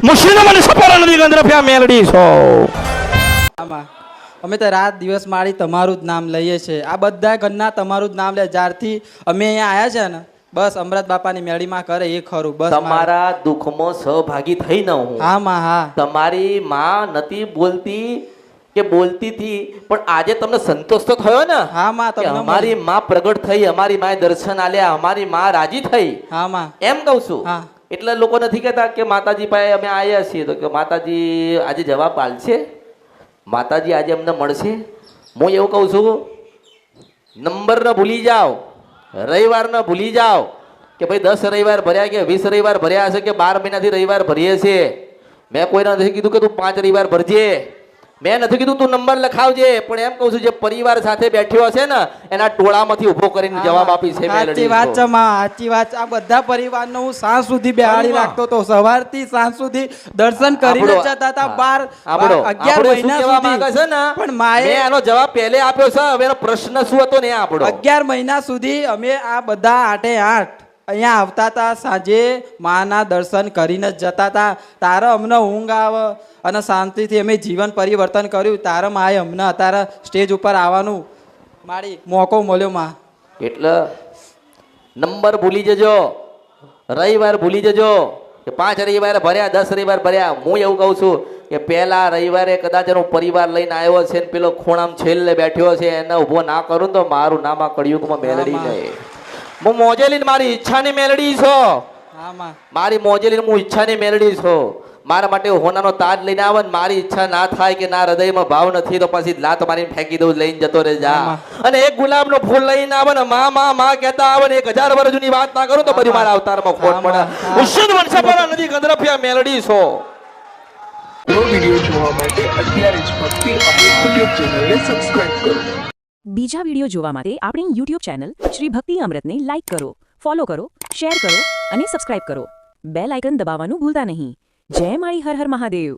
મુશીનો મને સપોરા નદી ગંદ્રફ્યા મેલડી છો. આમાં અમે તો રાત દિવસ મારી તમારું જ નામ લઈએ છીએ. આ બધા ઘરના તમારું જ નામ લે. જ્યારથી અમે અહીંયા આવ્યા છે ને બસ અમૃત બાપાની મેળીમાં કરે એ ખરું. બસ તમારા દુઃખમાં સહભાગી થઈ ન હું. હા માં હા. તમારી માં નથી બોલતી કે બોલતી હતી પણ આજે તમને સંતોષ તો થયો ને. હા માં કે તમને અમારી માં પ્રગટ થઈ, અમારી માએ દર્શન આલ્યા, અમારી માં રાજી થઈ. હા માં એમ કહું છું. હા. એટલે લોકો નથી કહેતા કે માતાજી પાસે અમે આવ્યા છીએ તો કે માતાજી આજે જવાબ આલશે, માતાજી આજે અમને મળશે. હું એવું કહું છું, નંબર ન ભૂલી જાઓ, રવિવાર ન ભૂલી જાઓ કે ભાઈ 10 રવિવાર ભર્યા કે 20 રવિવાર ભર્યા હશે કે 12 મહિનાથી રવિવાર ભરીએ છીએ. મેં કોઈને નથી કીધું કે તું 5 રવિવાર ભરજે, મેં નથી કીધું તું નંબર લખાવજે, પણ એમ કહું છું જે પરિવાર સાથે બેઠ્યો હશે ને એના ટોળામાંથી ઉભો કરીને જવાબ આપી છે. સાચી વાત છે માં, સાચી વાત. આ બધા પરિવારનો હું સાંજ સુધી બેહાડી રાખતો હતો. સવારથી સાંજ સુધી દર્શન કરીને જતા હતા. 11 મહિના સુધી. પણ માએ એનો જવાબ પહેલે આપ્યો છે. હવે એનો પ્રશ્ન શું હતો ને આપણો 11 મહિના સુધી અમે આ બધા 8 અહીંયા આવતા હતા. સાંજે માના દર્શન કરીને જ જતા હતા. તારે અમને ઊંઘ આવે અને શાંતિથી અમે જીવન પરિવર્તન કર્યું. તારે માએ અમને અત્યારે સ્ટેજ ઉપર આવવાનું મારી મોકો મળ્યો માં. એટલે નંબર ભૂલી જજો, રવિવાર ભૂલી જજો કે 5 રવિવાર ભર્યા 10 રવિવાર ભર્યા. હું એવું કહું છું કે પહેલા રવિવારે કદાચ એનો પરિવાર લઈને આવ્યો છે ને પેલો ખૂણામાં છેલ્લે બેઠ્યો છે એને ઊભો ના કરું તો મારું નામ આ કળિયુગમાં મેલડી નહીં. હું મોજેલીને મારી ઈચ્છાની મેલડી છો. મારી મોજેલીને હું ઈચ્છાની મેલડી છો. મારા માટે હોનાનો તાજ લઈને આવે ને મારી ઈચ્છા ના થાય કે ના હૃદયમાં ભાવ નથી તો પછી લાત મારીને ફેંકી દઉં, લઈને જતો રહે જા. અને એક ગુલાબનો ફૂલ લઈને આવે ને માં કહેતા આવે ને 1000 વર્ષ જૂની વાત ના કરું તો બધી મારા અવતારમાં ખોટ પડે. ઉષદ વંશપરા નદી ગંદ્રફ્યા મેલડી છો. વિડિયો જોવા માટે અત્યારે જ ભક્તિ અમૃત યુટ્યુબ ચેનલને સબસ્ક્રાઇબ કરો. બીજા વિડીયો જોવા માટે આપણી યુટ્યુબ ચેનલ શ્રી ભક્તિ અમૃતને લાઇક કરો, ફોલો કરો, શેર કરો અને સબસ્ક્રાઇબ કરો. બેલ આઇકન દબાવવાનું ભૂલતા નહીં. જય માળી હર હર મહાદેવ.